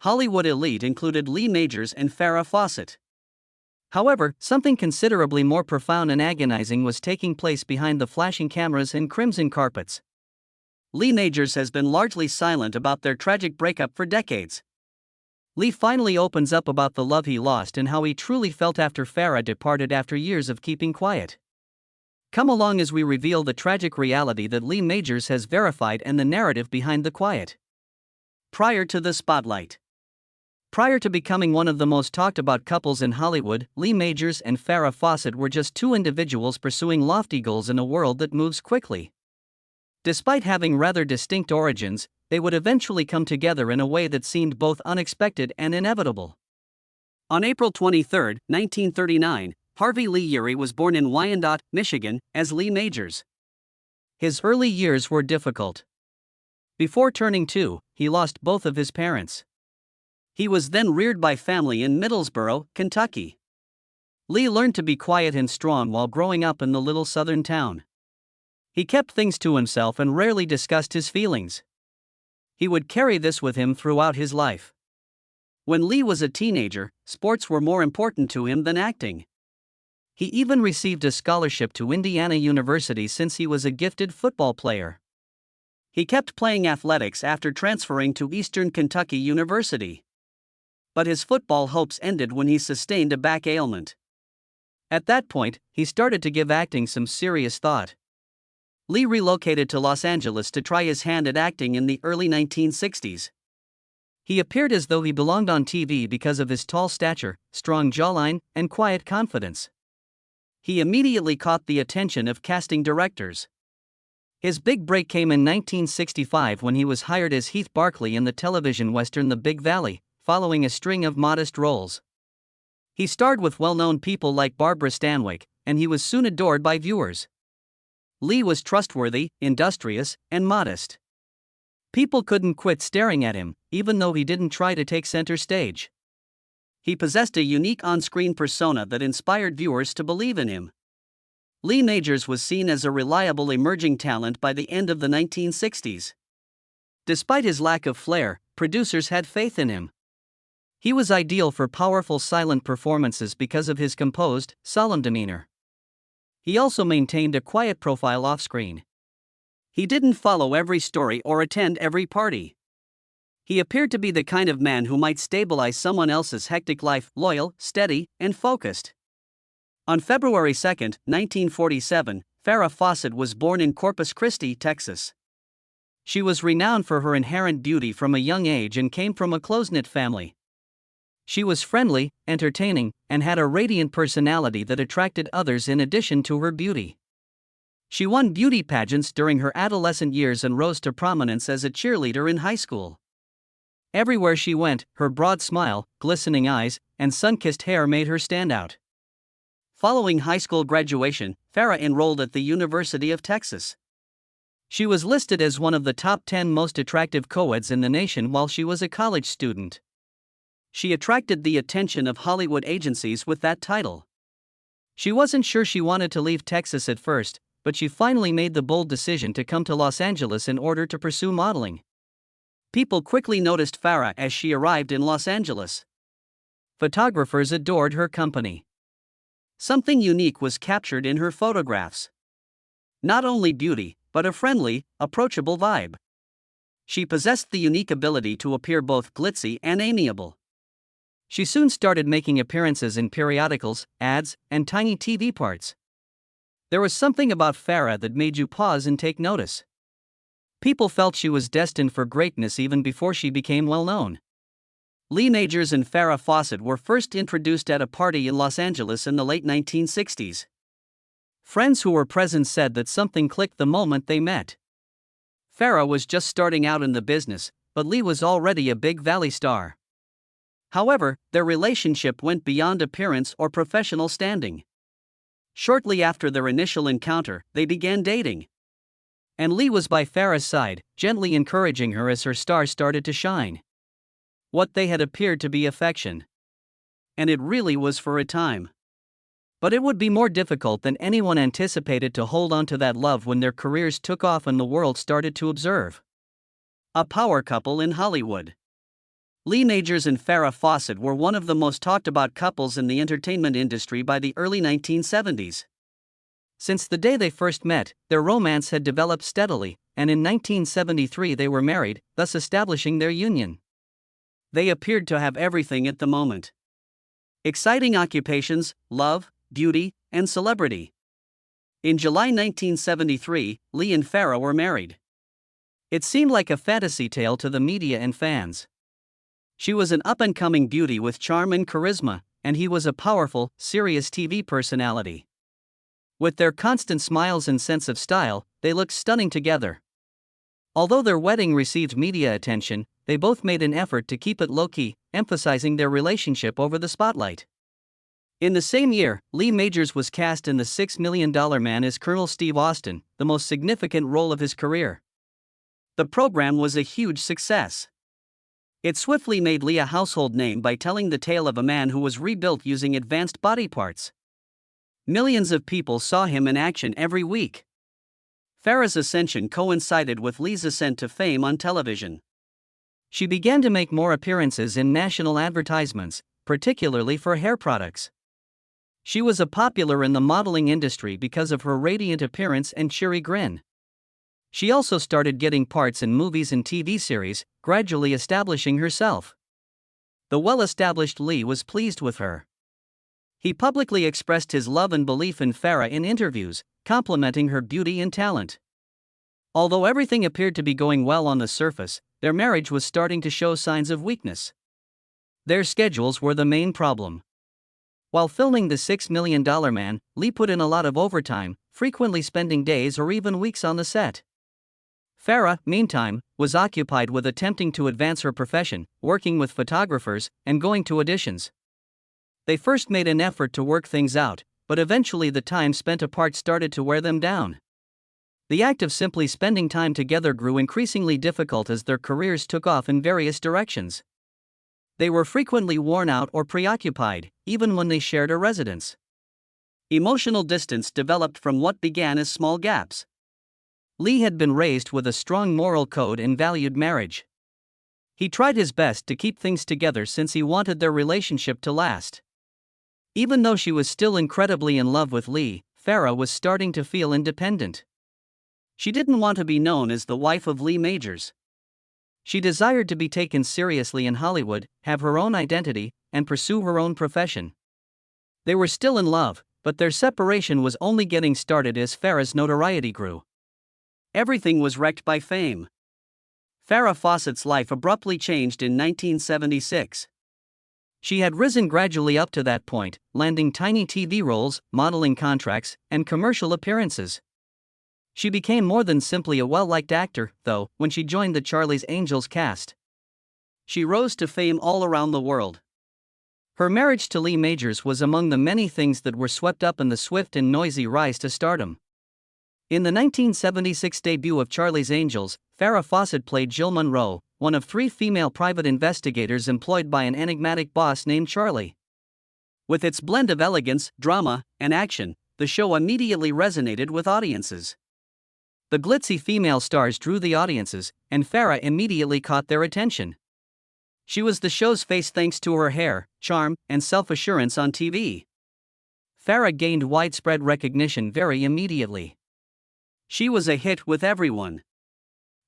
Hollywood elite included Lee Majors and Farrah Fawcett. However, something considerably more profound and agonizing was taking place behind the flashing cameras and crimson carpets. Lee Majors has been largely silent about their tragic breakup for decades. Lee finally opens up about the love he lost and how he truly felt after Farrah departed after years of keeping quiet. Come along as we reveal the tragic reality that Lee Majors has verified and the narrative behind the quiet. Prior to the spotlight. Prior to becoming one of the most talked about couples in Hollywood, Lee Majors and Farrah Fawcett were just two individuals pursuing lofty goals in a world that moves quickly. Despite having rather distinct origins, they would eventually come together in a way that seemed both unexpected and inevitable. On April 23, 1939, Harvey Lee Urey was born in Wyandotte, Michigan, as Lee Majors. His early years were difficult. Before turning 2, he lost both of his parents. He was then reared by family in Middlesboro, Kentucky. Lee learned to be quiet and strong while growing up in the little southern town. He kept things to himself and rarely discussed his feelings. He would carry this with him throughout his life. When Lee was a teenager, sports were more important to him than acting. He even received a scholarship to Indiana University since he was a gifted football player. He kept playing athletics after transferring to Eastern Kentucky University. But his football hopes ended when he sustained a back ailment. At that point, he started to give acting some serious thought. Lee relocated to Los Angeles to try his hand at acting in the early 1960s. He appeared as though he belonged on TV because of his tall stature, strong jawline, and quiet confidence. He immediately caught the attention of casting directors. His big break came in 1965 when he was hired as Heath Barkley in the television western The Big Valley, following a string of modest roles. He starred with well-known people like Barbara Stanwyck, and he was soon adored by viewers. Lee was trustworthy, industrious, and modest. People couldn't quit staring at him, even though he didn't try to take center stage. He possessed a unique on-screen persona that inspired viewers to believe in him. Lee Majors was seen as a reliable emerging talent by the end of the 1960s. Despite his lack of flair, producers had faith in him. He was ideal for powerful silent performances because of his composed, solemn demeanor. He also maintained a quiet profile off-screen. He didn't follow every story or attend every party. He appeared to be the kind of man who might stabilize someone else's hectic life, loyal, steady, and focused. On February 2, 1947, Farrah Fawcett was born in Corpus Christi, Texas. She was renowned for her inherent beauty from a young age and came from a close-knit family. She was friendly, entertaining, and had a radiant personality that attracted others in addition to her beauty. She won beauty pageants during her adolescent years and rose to prominence as a cheerleader in high school. Everywhere she went, her broad smile, glistening eyes, and sun-kissed hair made her stand out. Following high school graduation, Farrah enrolled at the University of Texas. She was listed as one of the top 10 most attractive co-eds in the nation while she was a college student. She attracted the attention of Hollywood agencies with that title. She wasn't sure she wanted to leave Texas at first, but she finally made the bold decision to come to Los Angeles in order to pursue modeling. People quickly noticed Farrah as she arrived in Los Angeles. Photographers adored her company. Something unique was captured in her photographs. Not only beauty, but a friendly, approachable vibe. She possessed the unique ability to appear both glitzy and amiable. She soon started making appearances in periodicals, ads, and tiny TV parts. There was something about Farrah that made you pause and take notice. People felt she was destined for greatness even before she became well-known. Lee Majors and Farrah Fawcett were first introduced at a party in Los Angeles in the late 1960s. Friends who were present said that something clicked the moment they met. Farrah was just starting out in the business, but Lee was already a big Valley star. However, their relationship went beyond appearance or professional standing. Shortly after their initial encounter, they began dating. And Lee was by Farrah's side, gently encouraging her as her star started to shine. What they had appeared to be affection. And it really was for a time. But it would be more difficult than anyone anticipated to hold on to that love when their careers took off and the world started to observe. A power couple in Hollywood. Lee Majors and Farrah Fawcett were one of the most talked about couples in the entertainment industry by the early 1970s. Since the day they first met, their romance had developed steadily, and in 1973 they were married, thus establishing their union. They appeared to have everything at the moment: exciting occupations, love, beauty, and celebrity. In July 1973, Lee and Farrah were married. It seemed like a fantasy tale to the media and fans. She was an up-and-coming beauty with charm and charisma, and he was a powerful, serious TV personality. With their constant smiles and sense of style, they looked stunning together. Although their wedding received media attention, they both made an effort to keep it low-key, emphasizing their relationship over the spotlight. In the same year, Lee Majors was cast in The $6 Million Man as Colonel Steve Austin, the most significant role of his career. The program was a huge success. It swiftly made Lee a household name by telling the tale of a man who was rebuilt using advanced body parts. Millions of people saw him in action every week. Farrah's ascension coincided with Lee's ascent to fame on television. She began to make more appearances in national advertisements, particularly for hair products. She was popular in the modeling industry because of her radiant appearance and cheery grin. She also started getting parts in movies and TV series, gradually establishing herself. The well-established Lee was pleased with her. He publicly expressed his love and belief in Farrah in interviews, complimenting her beauty and talent. Although everything appeared to be going well on the surface, their marriage was starting to show signs of weakness. Their schedules were the main problem. While filming The $6 Million Man, Lee put in a lot of overtime, frequently spending days or even weeks on the set. Farrah, meantime, was occupied with attempting to advance her profession, working with photographers, and going to auditions. They first made an effort to work things out, but eventually the time spent apart started to wear them down. The act of simply spending time together grew increasingly difficult as their careers took off in various directions. They were frequently worn out or preoccupied, even when they shared a residence. Emotional distance developed from what began as small gaps. Lee had been raised with a strong moral code and valued marriage. He tried his best to keep things together since he wanted their relationship to last. Even though she was still incredibly in love with Lee, Farrah was starting to feel independent. She didn't want to be known as the wife of Lee Majors. She desired to be taken seriously in Hollywood, have her own identity, and pursue her own profession. They were still in love, but their separation was only getting started as Farrah's notoriety grew. Everything was wrecked by fame. Farrah Fawcett's life abruptly changed in 1976. She had risen gradually up to that point, landing tiny TV roles, modeling contracts, and commercial appearances. She became more than simply a well-liked actor, though, when she joined the Charlie's Angels cast. She rose to fame all around the world. Her marriage to Lee Majors was among the many things that were swept up in the swift and noisy rise to stardom. In the 1976 debut of Charlie's Angels, Farrah Fawcett played Jill Monroe, one of 3 female private investigators employed by an enigmatic boss named Charlie. With its blend of elegance, drama, and action, the show immediately resonated with audiences. The glitzy female stars drew the audiences, and Farrah immediately caught their attention. She was the show's face thanks to her hair, charm, and self-assurance on TV. Farrah gained widespread recognition very immediately. She was a hit with everyone.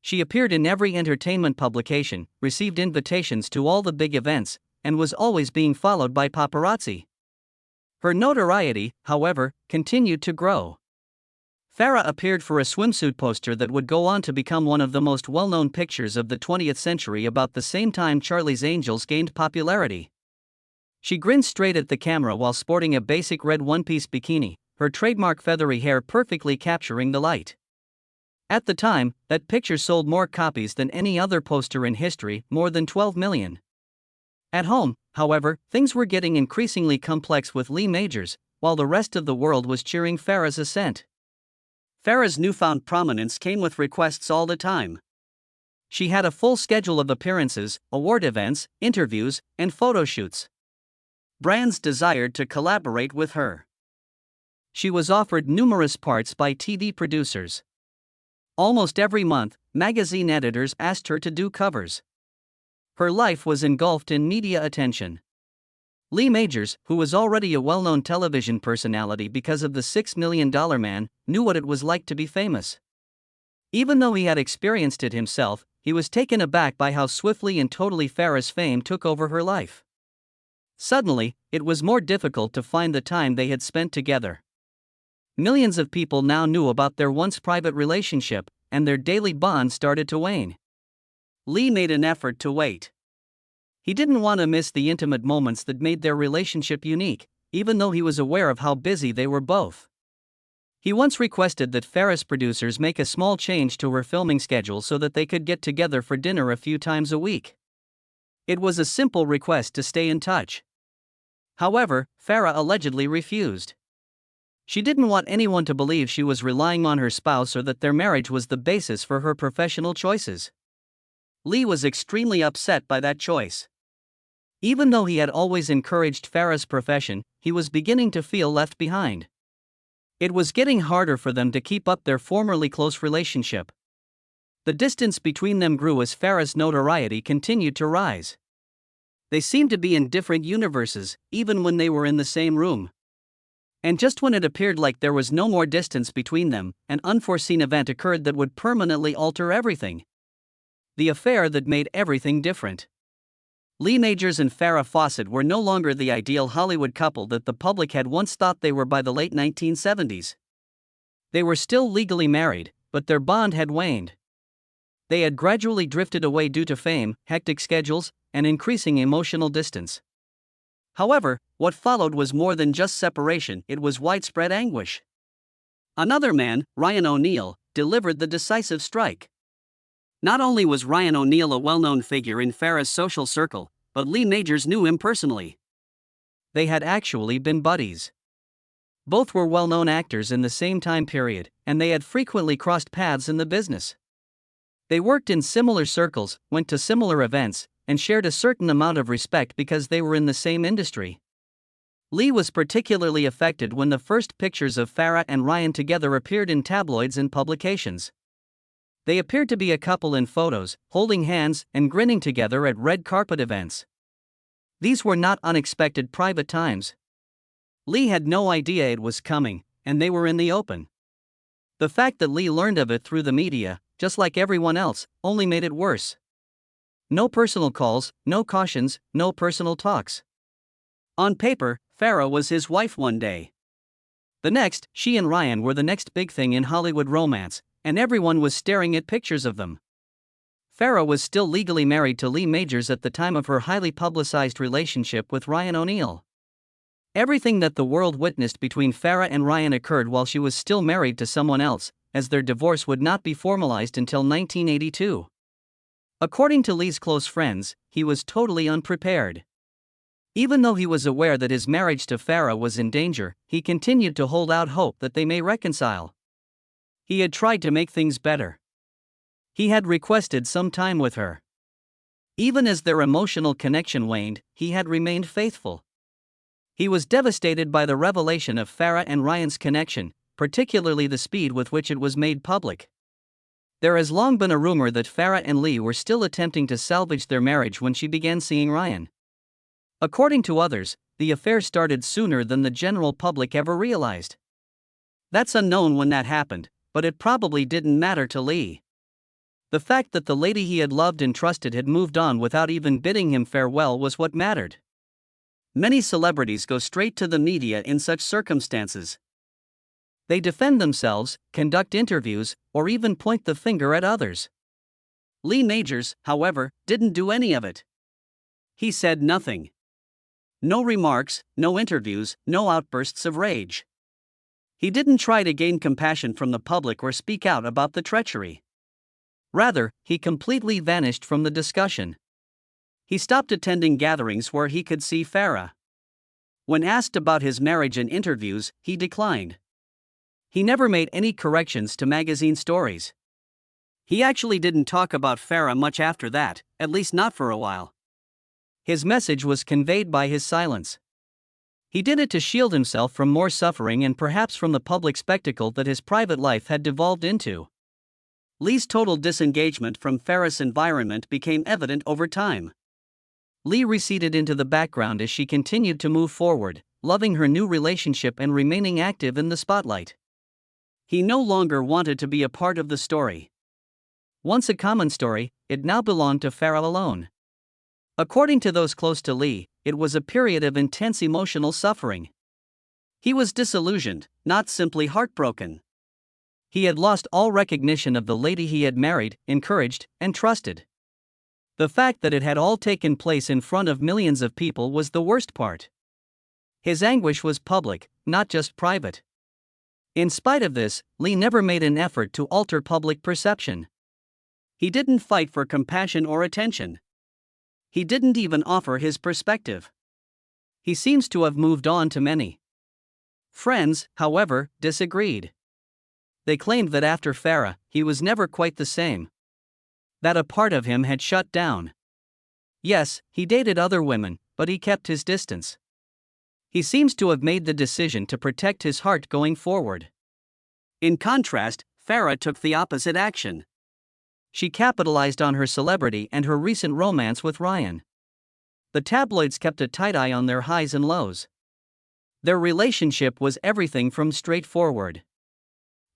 She appeared in every entertainment publication, received invitations to all the big events, and was always being followed by paparazzi. Her notoriety, however, continued to grow. Farrah appeared for a swimsuit poster that would go on to become one of the most well-known pictures of the 20th century about the same time Charlie's Angels gained popularity. She grinned straight at the camera while sporting a basic red one-piece bikini, her trademark feathery hair perfectly capturing the light. At the time, that picture sold more copies than any other poster in history, more than 12 million. At home, however, things were getting increasingly complex with Lee Majors, while the rest of the world was cheering Farrah's ascent. Farrah's newfound prominence came with requests all the time. She had a full schedule of appearances, award events, interviews, and photo shoots. Brands desired to collaborate with her. She was offered numerous parts by TV producers. Almost every month, magazine editors asked her to do covers. Her life was engulfed in media attention. Lee Majors, who was already a well-known television personality because of the $6 Million Man, knew what it was like to be famous. Even though he had experienced it himself, he was taken aback by how swiftly and totally Farrah's fame took over her life. Suddenly, it was more difficult to find the time they had spent together. Millions of people now knew about their once private relationship, and their daily bond started to wane. Lee made an effort to wait. He didn't want to miss the intimate moments that made their relationship unique, even though he was aware of how busy they were both. He once requested that Farrah's producers make a small change to her filming schedule so that they could get together for dinner a few times a week. It was a simple request to stay in touch. However, Farrah allegedly refused. She didn't want anyone to believe she was relying on her spouse or that their marriage was the basis for her professional choices. Lee was extremely upset by that choice. Even though he had always encouraged Farrah's profession, he was beginning to feel left behind. It was getting harder for them to keep up their formerly close relationship. The distance between them grew as Farrah's notoriety continued to rise. They seemed to be in different universes, even when they were in the same room. And just when it appeared like there was no more distance between them, an unforeseen event occurred that would permanently alter everything. The affair that made everything different. Lee Majors and Farrah Fawcett were no longer the ideal Hollywood couple that the public had once thought they were by the late 1970s. They were still legally married, but their bond had waned. They had gradually drifted away due to fame, hectic schedules, and increasing emotional distance. However, what followed was more than just separation, it was widespread anguish. Another man, Ryan O'Neal, delivered the decisive strike. Not only was Ryan O'Neal a well-known figure in Farrah's social circle, but Lee Majors knew him personally. They had actually been buddies. Both were well-known actors in the same time period, and they had frequently crossed paths in the business. They worked in similar circles, went to similar events, and shared a certain amount of respect because they were in the same industry. Lee was particularly affected when the first pictures of Farrah and Ryan together appeared in tabloids and publications. They appeared to be a couple in photos, holding hands and grinning together at red carpet events. These were not unexpected private times. Lee had no idea it was coming, and they were in the open. The fact that Lee learned of it through the media, just like everyone else, only made it worse. No personal calls, no cautions, no personal talks. On paper, Farrah was his wife one day. The next, she and Ryan were the next big thing in Hollywood romance, and everyone was staring at pictures of them. Farrah was still legally married to Lee Majors at the time of her highly publicized relationship with Ryan O'Neal. Everything that the world witnessed between Farrah and Ryan occurred while she was still married to someone else, as their divorce would not be formalized until 1982. According to Lee's close friends, he was totally unprepared. Even though he was aware that his marriage to Farrah was in danger, he continued to hold out hope that they may reconcile. He had tried to make things better. He had requested some time with her. Even as their emotional connection waned, he had remained faithful. He was devastated by the revelation of Farrah and Ryan's connection, particularly the speed with which it was made public. There has long been a rumor that Farrah and Lee were still attempting to salvage their marriage when she began seeing Ryan. According to others, the affair started sooner than the general public ever realized. That's unknown when that happened, but it probably didn't matter to Lee. The fact that the lady he had loved and trusted had moved on without even bidding him farewell was what mattered. Many celebrities go straight to the media in such circumstances. They defend themselves, conduct interviews, or even point the finger at others. Lee Majors, however, didn't do any of it. He said nothing. No remarks, no interviews, no outbursts of rage. He didn't try to gain compassion from the public or speak out about the treachery. Rather, he completely vanished from the discussion. He stopped attending gatherings where he could see Farrah. When asked about his marriage in interviews, he declined. He never made any corrections to magazine stories. He actually didn't talk about Farrah much after that, at least not for a while. His message was conveyed by his silence. He did it to shield himself from more suffering and perhaps from the public spectacle that his private life had devolved into. Lee's total disengagement from Farrah's environment became evident over time. Lee receded into the background as she continued to move forward, loving her new relationship and remaining active in the spotlight. He no longer wanted to be a part of the story. Once a common story, it now belonged to Farrah alone. According to those close to Lee, it was a period of intense emotional suffering. He was disillusioned, not simply heartbroken. He had lost all recognition of the lady he had married, encouraged, and trusted. The fact that it had all taken place in front of millions of people was the worst part. His anguish was public, not just private. In spite of this, Lee never made an effort to alter public perception. He didn't fight for compassion or attention. He didn't even offer his perspective. He seems to have moved on to many. Friends, however, disagreed. They claimed that after Farrah, he was never quite the same. That a part of him had shut down. Yes, he dated other women, but he kept his distance. He seems to have made the decision to protect his heart going forward. In contrast, Farrah took the opposite action. She capitalized on her celebrity and her recent romance with Ryan. The tabloids kept a tight eye on their highs and lows. Their relationship was everything from straightforward.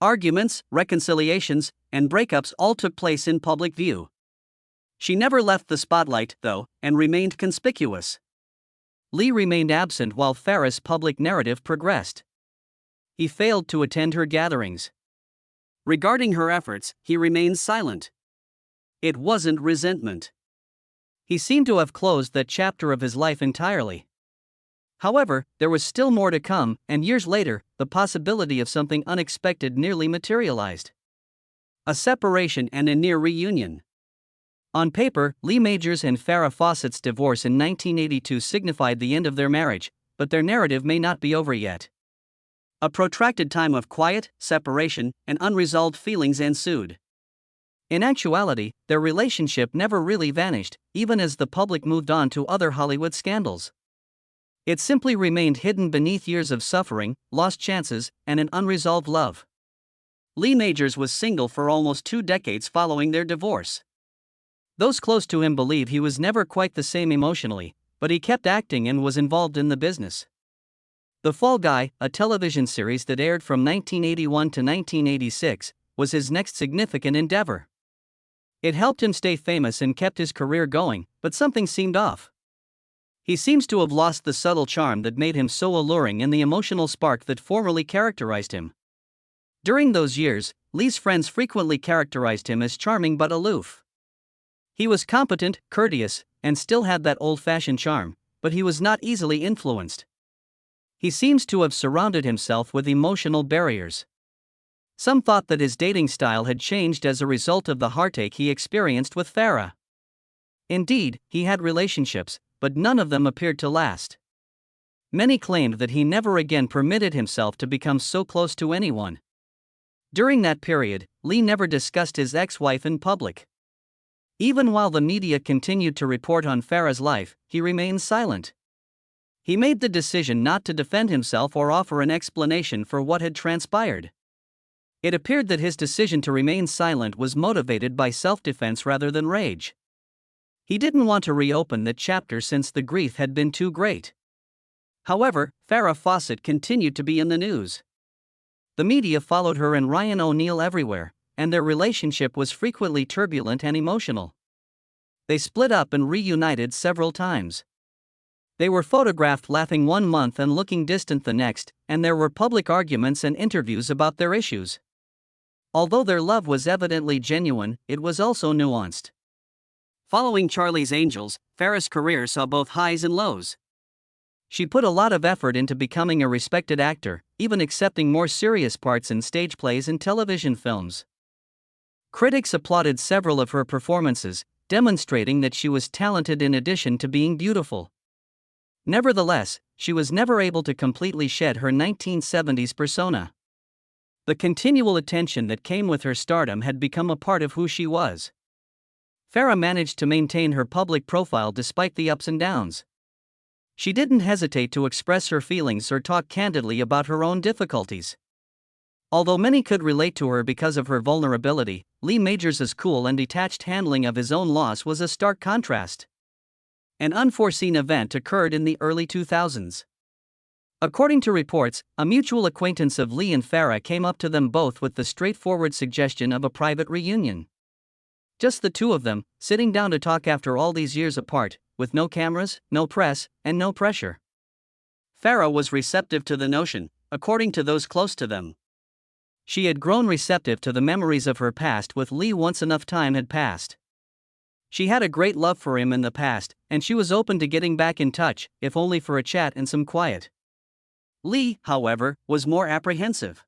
Arguments, reconciliations, and breakups all took place in public view. She never left the spotlight, though, and remained conspicuous. Lee remained absent while Farrah's public narrative progressed. He failed to attend her gatherings. Regarding her efforts, he remained silent. It wasn't resentment. He seemed to have closed that chapter of his life entirely. However, there was still more to come, and years later, the possibility of something unexpected nearly materialized. A separation and a near reunion. On paper, Lee Majors and Farrah Fawcett's divorce in 1982 signified the end of their marriage, but their narrative may not be over yet. A protracted time of quiet, separation, and unresolved feelings ensued. In actuality, their relationship never really vanished, even as the public moved on to other Hollywood scandals. It simply remained hidden beneath years of suffering, lost chances, and an unresolved love. Lee Majors was single for almost 2 decades following their divorce. Those close to him believe he was never quite the same emotionally, but he kept acting and was involved in the business. The Fall Guy, a television series that aired from 1981 to 1986, was his next significant endeavor. It helped him stay famous and kept his career going, but something seemed off. He seems to have lost the subtle charm that made him so alluring and the emotional spark that formerly characterized him. During those years, Lee's friends frequently characterized him as charming but aloof. He was competent, courteous, and still had that old-fashioned charm, but he was not easily influenced. He seems to have surrounded himself with emotional barriers. Some thought that his dating style had changed as a result of the heartache he experienced with Farrah. Indeed, he had relationships, but none of them appeared to last. Many claimed that he never again permitted himself to become so close to anyone. During that period, Lee never discussed his ex-wife in public. Even while the media continued to report on Farrah's life, he remained silent. He made the decision not to defend himself or offer an explanation for what had transpired. It appeared that his decision to remain silent was motivated by self-defense rather than rage. He didn't want to reopen that chapter since the grief had been too great. However, Farrah Fawcett continued to be in the news. The media followed her and Ryan O'Neal everywhere, and their relationship was frequently turbulent and emotional. They split up and reunited several times. They were photographed laughing one month and looking distant the next, and there were public arguments and interviews about their issues. Although their love was evidently genuine, it was also nuanced. Following Charlie's Angels, Farrah's career saw both highs and lows. She put a lot of effort into becoming a respected actor, even accepting more serious parts in stage plays and television films. Critics applauded several of her performances, demonstrating that she was talented in addition to being beautiful. Nevertheless, she was never able to completely shed her 1970s persona. The continual attention that came with her stardom had become a part of who she was. Farrah managed to maintain her public profile despite the ups and downs. She didn't hesitate to express her feelings or talk candidly about her own difficulties. Although many could relate to her because of her vulnerability, Lee Majors' cool and detached handling of his own loss was a stark contrast. An unforeseen event occurred in the early 2000s. According to reports, a mutual acquaintance of Lee and Farrah came up to them both with the straightforward suggestion of a private reunion. Just the two of them, sitting down to talk after all these years apart, with no cameras, no press, and no pressure. Farrah was receptive to the notion, according to those close to them. She had grown receptive to the memories of her past with Lee once enough time had passed. She had a great love for him in the past, and she was open to getting back in touch, if only for a chat and some quiet. Lee, however, was more apprehensive.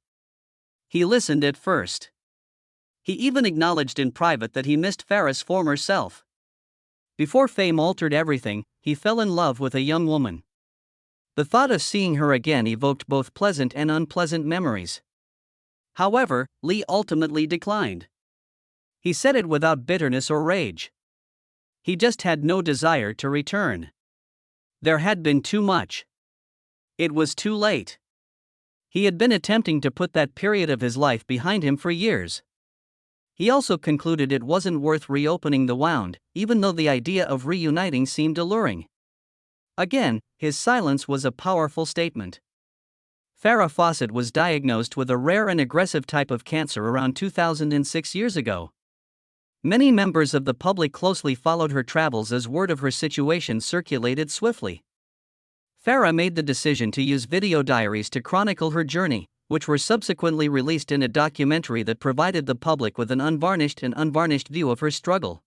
He listened at first. He even acknowledged in private that he missed Farrah's former self. Before fame altered everything, he fell in love with a young woman. The thought of seeing her again evoked both pleasant and unpleasant memories. However, Lee ultimately declined. He said it without bitterness or rage. He just had no desire to return. There had been too much. It was too late. He had been attempting to put that period of his life behind him for years. He also concluded it wasn't worth reopening the wound, even though the idea of reuniting seemed alluring. Again, his silence was a powerful statement. Farrah Fawcett was diagnosed with a rare and aggressive type of cancer around 2006 years ago. Many members of the public closely followed her travels as word of her situation circulated swiftly. Farrah made the decision to use video diaries to chronicle her journey, which were subsequently released in a documentary that provided the public with an unvarnished view of her struggle.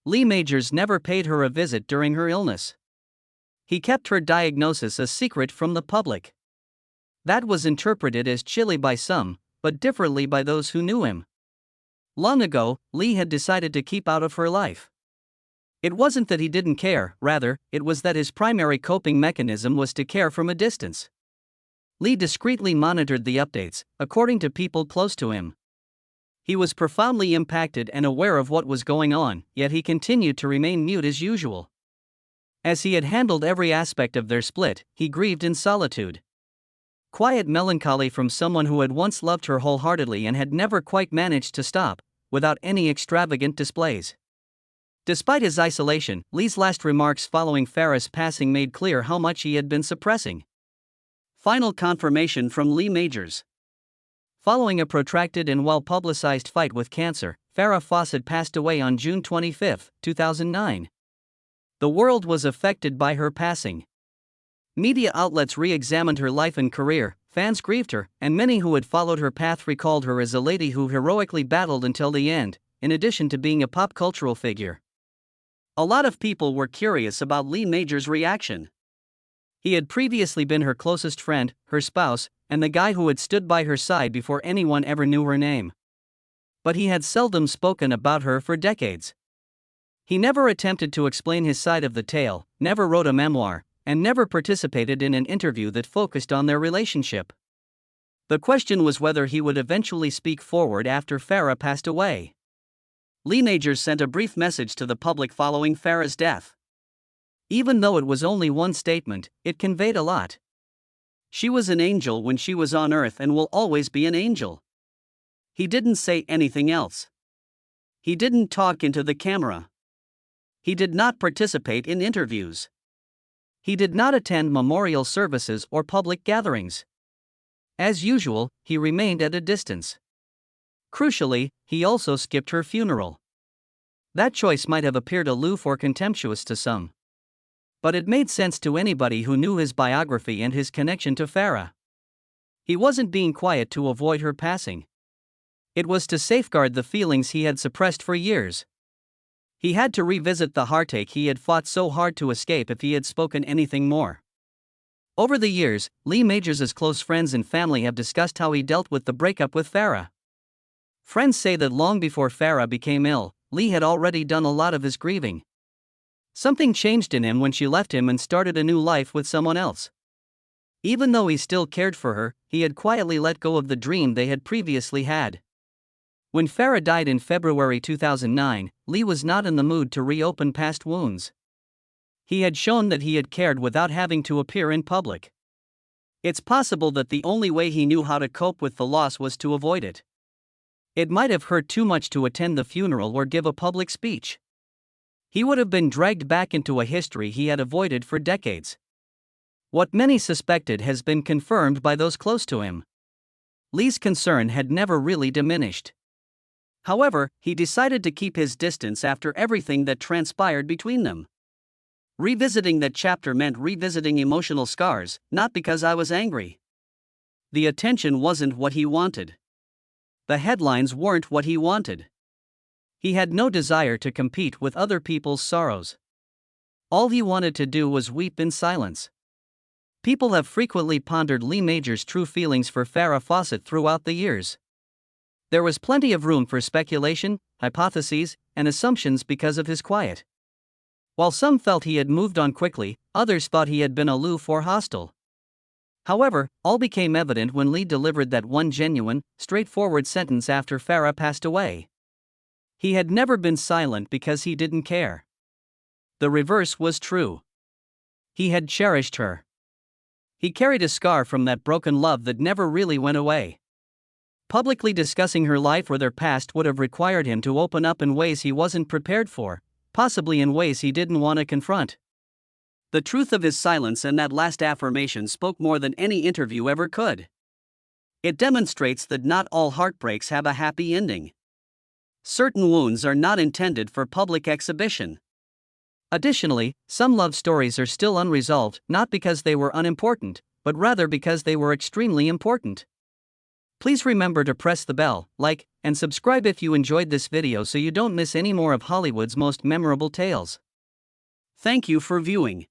Lee Majors never paid her a visit during her illness. He kept her diagnosis a secret from the public. That was interpreted as chilly by some, but differently by those who knew him. Long ago, Lee had decided to keep out of her life. It wasn't that he didn't care, rather, it was that his primary coping mechanism was to care from a distance. Lee discreetly monitored the updates, according to people close to him. He was profoundly impacted and aware of what was going on, yet he continued to remain mute as usual. As he had handled every aspect of their split, he grieved in solitude. Quiet melancholy from someone who had once loved her wholeheartedly and had never quite managed to stop, without any extravagant displays. Despite his isolation, Lee's last remarks following Farrah's passing made clear how much he had been suppressing. Final confirmation from Lee Majors. Following a protracted and well-publicized fight with cancer, Farrah Fawcett passed away on June 25, 2009. The world was affected by her passing. Media outlets re-examined her life and career, fans grieved her, and many who had followed her path recalled her as a lady who heroically battled until the end, in addition to being a pop cultural figure. A lot of people were curious about Lee Majors' reaction. He had previously been her closest friend, her spouse, and the guy who had stood by her side before anyone ever knew her name. But he had seldom spoken about her for decades. He never attempted to explain his side of the tale, never wrote a memoir, and never participated in an interview that focused on their relationship. The question was whether he would eventually speak forward after Farrah passed away. Lee Majors sent a brief message to the public following Farrah's death. Even though it was only one statement, it conveyed a lot. She was an angel when she was on earth and will always be an angel. He didn't say anything else. He didn't talk into the camera. He did not participate in interviews. He did not attend memorial services or public gatherings. As usual, he remained at a distance. Crucially, he also skipped her funeral. That choice might have appeared aloof or contemptuous to some. But it made sense to anybody who knew his biography and his connection to Farrah. He wasn't being quiet to avoid her passing. It was to safeguard the feelings he had suppressed for years. He had to revisit the heartache he had fought so hard to escape if he had spoken anything more. Over the years, Lee Majors' close friends and family have discussed how he dealt with the breakup with Farrah. Friends say that long before Farrah became ill, Lee had already done a lot of his grieving. Something changed in him when she left him and started a new life with someone else. Even though he still cared for her, he had quietly let go of the dream they had previously had. When Farrah died in February 2009, Lee was not in the mood to reopen past wounds. He had shown that he had cared without having to appear in public. It's possible that the only way he knew how to cope with the loss was to avoid it. It might have hurt too much to attend the funeral or give a public speech. He would have been dragged back into a history he had avoided for decades. What many suspected has been confirmed by those close to him. Lee's concern had never really diminished. However, he decided to keep his distance after everything that transpired between them. Revisiting that chapter meant revisiting emotional scars, not because I was angry. The attention wasn't what he wanted. The headlines weren't what he wanted. He had no desire to compete with other people's sorrows. All he wanted to do was weep in silence. People have frequently pondered Lee Majors' true feelings for Farrah Fawcett throughout the years. There was plenty of room for speculation, hypotheses, and assumptions because of his quiet. While some felt he had moved on quickly, others thought he had been aloof or hostile. However, all became evident when Lee delivered that one genuine, straightforward sentence after Farrah passed away. He had never been silent because he didn't care. The reverse was true. He had cherished her. He carried a scar from that broken love that never really went away. Publicly discussing her life or their past would have required him to open up in ways he wasn't prepared for, possibly in ways he didn't want to confront. The truth of his silence and that last affirmation spoke more than any interview ever could. It demonstrates that not all heartbreaks have a happy ending. Certain wounds are not intended for public exhibition. Additionally, some love stories are still unresolved, not because they were unimportant, but rather because they were extremely important. Please remember to press the bell, like, and subscribe if you enjoyed this video so you don't miss any more of Hollywood's most memorable tales. Thank you for viewing.